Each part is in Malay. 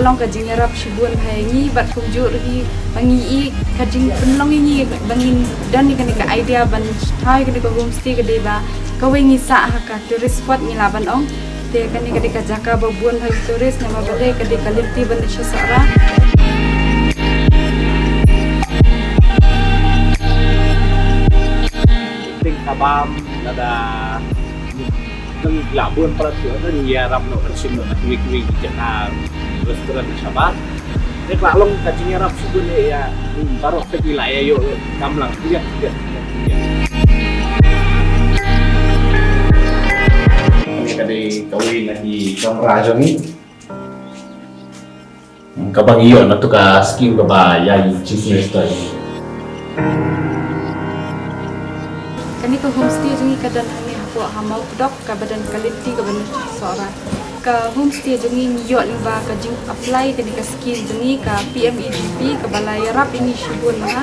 long kajing yarap shibun hayangi bat kumjur hi bangi kajing penlong ini bangin dan ni ka idea ban thai ka homestay ka deba kawengi sa ka tourist spot ni laban ong te kani ka jaka babun hai tourist nama bade ka limti ban sha sara ting kabam lada nang labun para tuan ni yarap no kansim no wik jana restoran Sabah. Nek long kajing yarap subun ya baru ke wilayah yo kamlang dia. Kadi kawin lagi trong rajo ni kabang iyo na to ka skim ka ba yai chief minister kani ka homestay jungi kadan hani hapo hamau dok ka badan kalimti ka ban sora ka homestay jungi yo limba ka jing apply kani ka skim jungi ka PMEDP ka balai rap ini shibun ha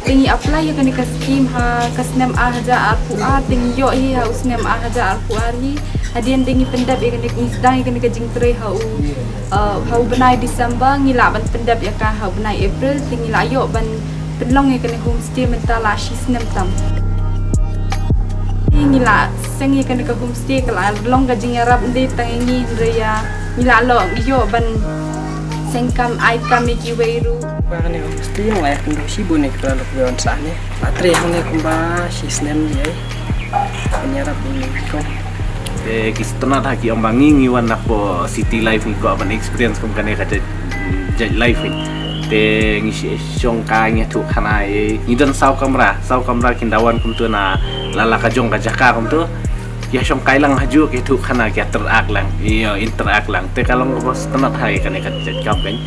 tingi apply kani ka skim ha kasnem ahaja arpuar tingi yo hi ha usnem ahaja arpuar hi hadian dingi pendap ya kani isdai kani ka jing tre hau benai Disember ngila ban pendap ya ka hau benai April tingi la yo ban penlong ya kani homestay mentala shisnem tam ngila sengi kan ka homestay kala long ka jing arab ndi tangi ndreya ngila lo yo ban sengkam ai kamiki weiru Bani homestay yang layak untuk si bonek kalau kebetulan sahnya patre hanya kumba sisnem dia penyarap ini kok kistana haki ambangi ngiwan po city life ni ko aban experience kum kane ka life ni te ngi syong ka ngi tu khana ni dan sau kamera kindawan kum tu na lala ka jong ka jaka kum tu ya syong kai lang haju ke tu khana ke terak lang iyo interak lang te kalong bos tanat hai kane ka kampeng